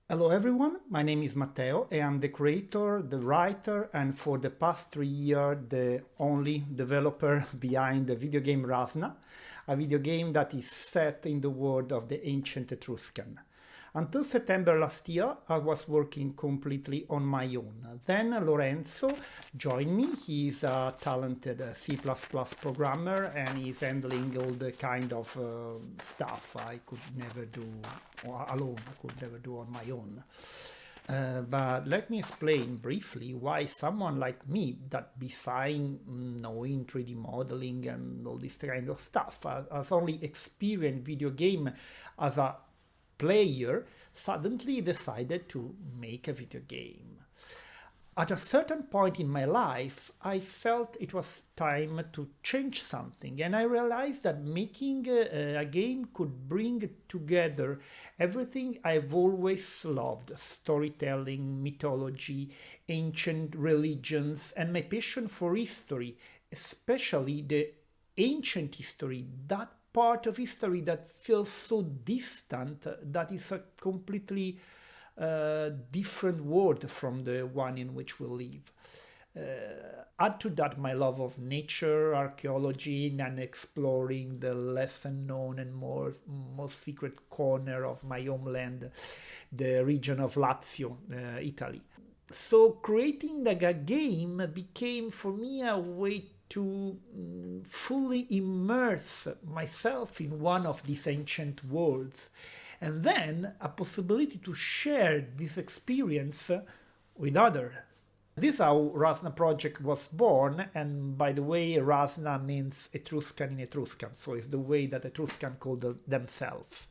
Hello everyone, my name is Matteo and I'm the creator, the writer, and for the past 3 years the only developer behind the video game Rasna, a video game that is set in the world of the ancient Etruscan. Until September last year, I was working completely on my own. Then Lorenzo joined me. He's a talented C++ programmer and he's handling all the kind of stuff I could never do alone, I could never do on my own. But let me explain briefly why someone like me, that beside knowing 3D modeling and all this kind of stuff, has only experienced video game as a player, suddenly decided to make a video game. At a certain point in my life, I felt it was time to change something, and I realized that making a game could bring together everything I've always loved: storytelling, mythology, ancient religions, and my passion for history, especially the ancient history, that part of history that feels so distant, that is a completely different world from the one in which we live. Add to that my love of nature, archaeology, and exploring the less known and most secret corner of my homeland, the region of Lazio, Italy. So creating a game became for me a way to fully immerse myself in one of these ancient worlds, and then a possibility to share this experience with others. This is how Rasna project was born, and by the way, Rasna means Etruscan in Etruscan, so it's the way that Etruscan called themselves.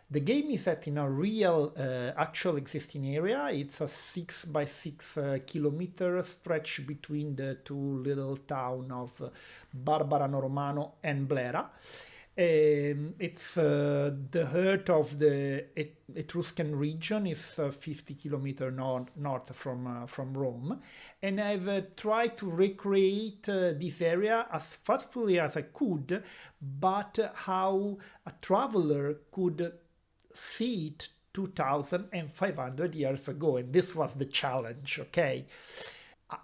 The game is set in a real, actual existing area. It's a 6 by 6 kilometer stretch between the two little towns of Barbara Normano and Blera. It's the heart of the Etruscan region, is 50 kilometers north from Rome, and I've tried to recreate this area as faithfully as I could, but how a traveler could see it 2500 years ago, and this was the challenge. Okay,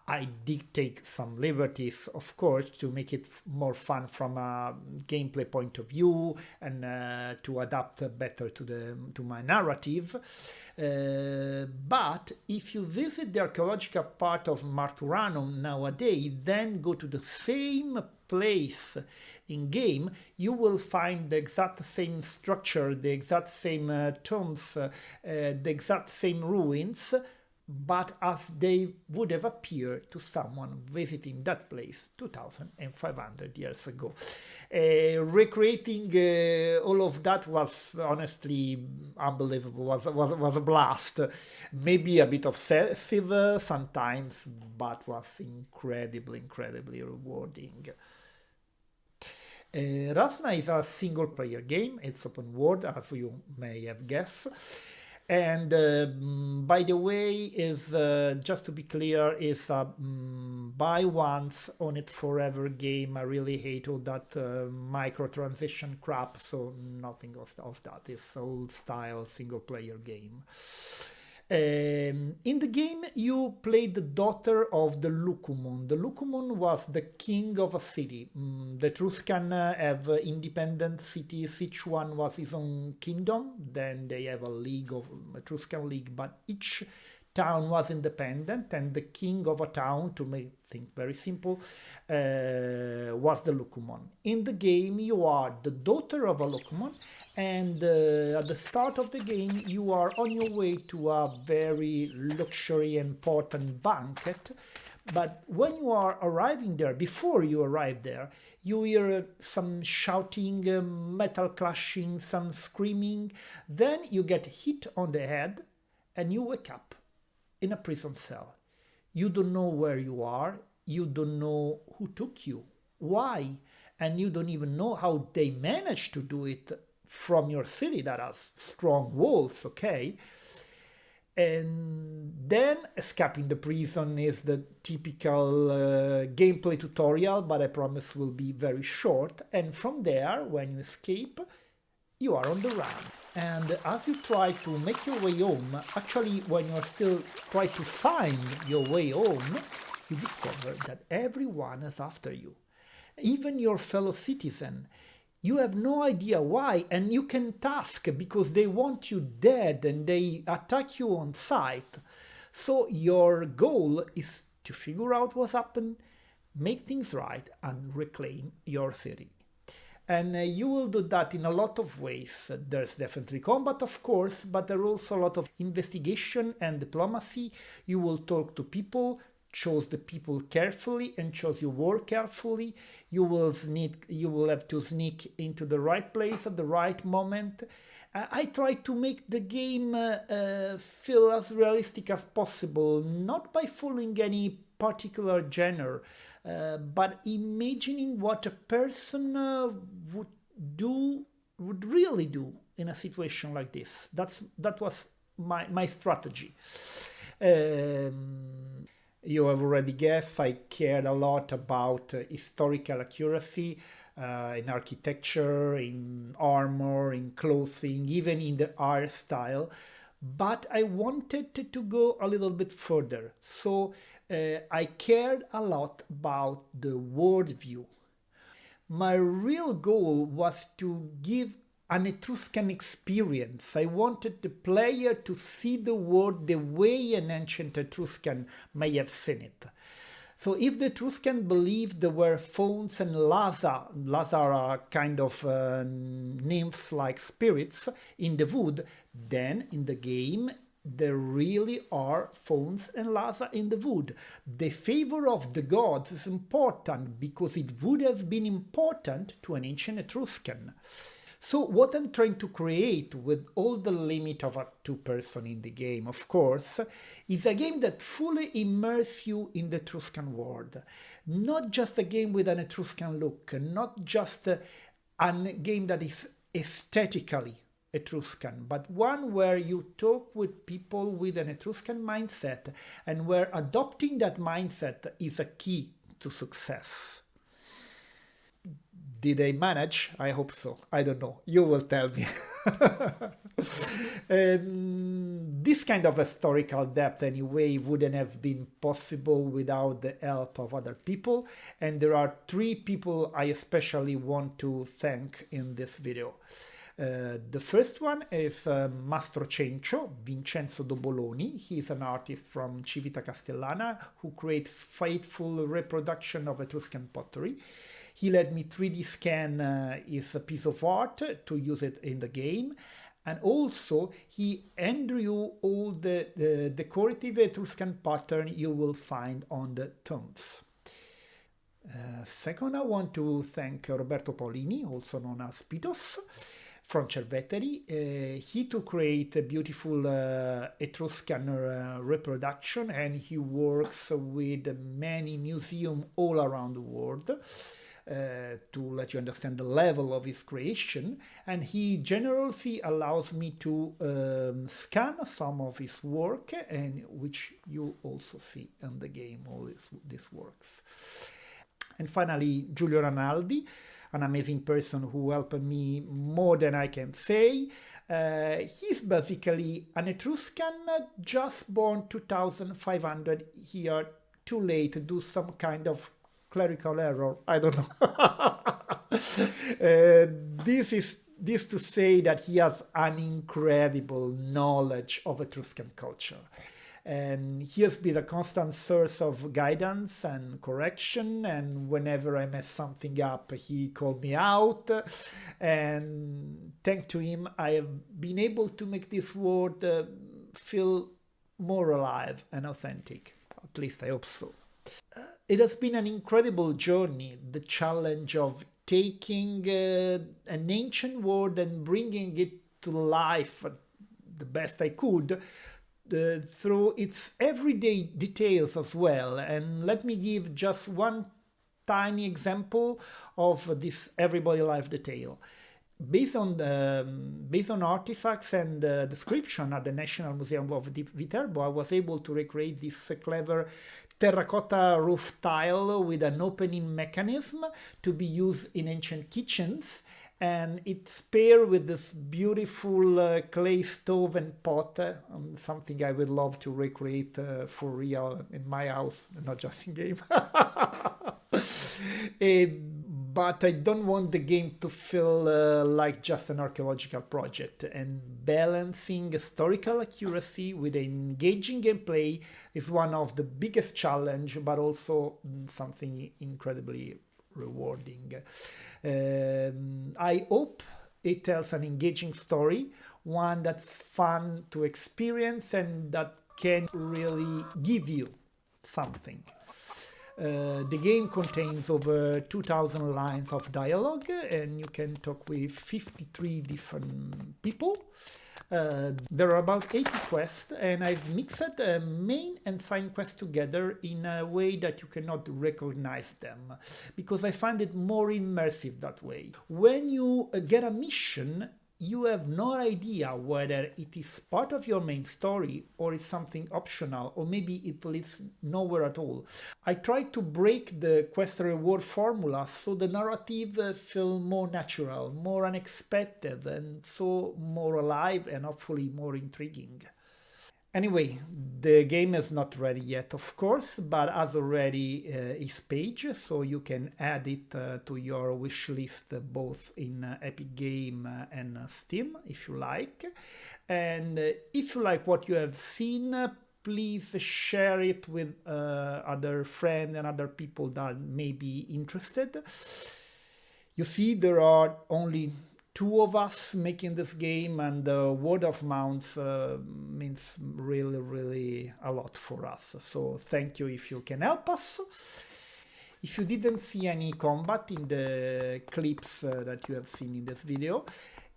I did take some liberties, of course, to make it more fun from a gameplay point of view, and to adapt better to my narrative. But if you visit the archaeological part of Marturanum nowadays, then go to the same place in game, you will find the exact same structure, the exact same tombs, the exact same ruins, but as they would have appeared to someone visiting that place 2500 years ago. Recreating all of that was honestly unbelievable, was a blast. Maybe a bit obsessive sometimes, but was incredibly rewarding. Rasna is a single player game. It's open world, as you may have guessed. And by the way, is just to be clear, is a buy once, own it forever game. I really hate all that microtransaction crap, so nothing of that. It's old style single player game. In the game, you played the daughter of the Lucumon. The Lucumon was the king of a city. The Etruscan have independent cities. Each one was his own kingdom. Then they have a league of Etruscan league, but each town was independent, and the king of a town, to make things very simple, was the Lucumon. In the game, you are the daughter of a Lucumon, and at the start of the game, you are on your way to a very luxury important banquet. But when you are arriving there, before you arrive there, you hear some shouting, metal clashing, some screaming. Then you get hit on the head and you wake up in a prison cell. You don't know where you are, you don't know who took you, why, and you don't even know how they managed to do it from your city that has strong walls, okay? And then escaping the prison is the typical gameplay tutorial, but I promise will be very short. And from there, when you escape, you are on the run. And as you try to make your way home, actually, when you're still trying to find your way home, you discover that everyone is after you, even your fellow citizen. You have no idea why, and you can task because they want you dead and they attack you on sight. So your goal is to figure out what's happened, make things right, and reclaim your city. And you will do that in a lot of ways. There's definitely combat, of course, but there are also a lot of investigation and diplomacy. You will talk to people, choose the people carefully, and choose your word carefully. You will have to sneak into the right place at the right moment. I try to make the game feel as realistic as possible, not by following any particular genre, but imagining what a person would do, would really do in a situation like this. That was my strategy. You have already guessed I cared a lot about historical accuracy in architecture, in armor, in clothing, even in the art style. But I wanted to go a little bit further. So I cared a lot about the worldview. My real goal was to give an Etruscan experience. I wanted the player to see the world the way an ancient Etruscan may have seen it. So if the Etruscan believed there were fauns and Laza are kind of nymphs-like spirits in the wood, then in the game there really are fauns and Laza in the wood. The favor of the gods is important because it would have been important to an ancient Etruscan. So what I'm trying to create with all the limit of a two-person in the game, of course, is a game that fully immerses you in the Etruscan world. Not just a game with an Etruscan look, not just a game that is aesthetically Etruscan, but one where you talk with people with an Etruscan mindset and where adopting that mindset is a key to success. Did I manage? I hope so. I don't know. You will tell me. This kind of historical depth, anyway, wouldn't have been possible without the help of other people. And there are three people I especially want to thank in this video. The first one is Mastro Cencio, Vincenzo Doboloni. He's an artist from Civita Castellana who creates faithful reproduction of Etruscan pottery. He let me 3D scan his piece of art to use it in the game. And also, he drew all the decorative Etruscan pattern you will find on the tombs. Second, I want to thank Roberto Paolini, also known as Pitos, from Cerveteri. He to create a beautiful Etruscan reproduction, and he works with many museums all around the world. To let you understand the level of his creation, and he generously allows me to scan some of his work, and which you also see in the game, all these works. And finally, Giulio Ranaldi, an amazing person who helped me more than I can say. He's basically an Etruscan just born 2500 here, too late to do some kind of clerical error, I don't know. This to say that he has an incredible knowledge of Etruscan culture. And he has been a constant source of guidance and correction, and whenever I mess something up, he called me out. And thanks to him, I have been able to make this world feel more alive and authentic. At least I hope so. It has been an incredible journey, the challenge of taking an ancient world and bringing it to life the best I could through its everyday details as well. And let me give just one tiny example of this everyday life detail. Based on artifacts and description at the National Museum of Viterbo, I was able to recreate this clever terracotta roof tile with an opening mechanism to be used in ancient kitchens. and it's paired with this beautiful clay stove and pot, something I would love to recreate for real in my house, not just in game. Eh, but I don't want the game to feel like just an archaeological project. And balancing historical accuracy with engaging gameplay is one of the biggest challenge, but also something incredibly rewarding. I hope it tells an engaging story, one that's fun to experience and that can really give you something. The game contains over 2,000 lines of dialogue, and you can talk with 53 different people. There are about 80 quests, and I've mixed main and side quests together in a way that you cannot recognize them, because I find it more immersive that way. When you get a mission, you have no idea whether it is part of your main story or is something optional, or maybe it leads nowhere at all. I try to break the quest reward formula so the narrative feels more natural, more unexpected, and so more alive and hopefully more intriguing. Anyway, the game is not ready yet, of course, but has already its page, so you can add it to your wish list both in Epic Game and Steam if you like. And if you like what you have seen, please share it with other friends and other people that may be interested. You see, there are only two of us making this game, and the word of mouth means really a lot for us. So thank you if you can help us. If you didn't see any combat in the clips that you have seen in this video,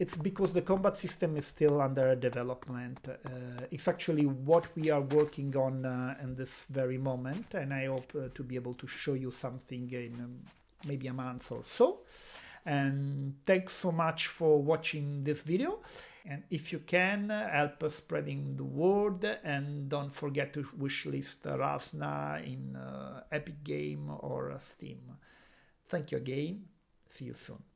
it's because the combat system is still under development. It's actually what we are working on in this very moment, and I hope to be able to show you something in maybe a month or so. And thanks so much for watching this video, and if you can, help us spreading the word, and don't forget to wishlist Rasna in Epic Game or Steam. Thank you again. See you soon.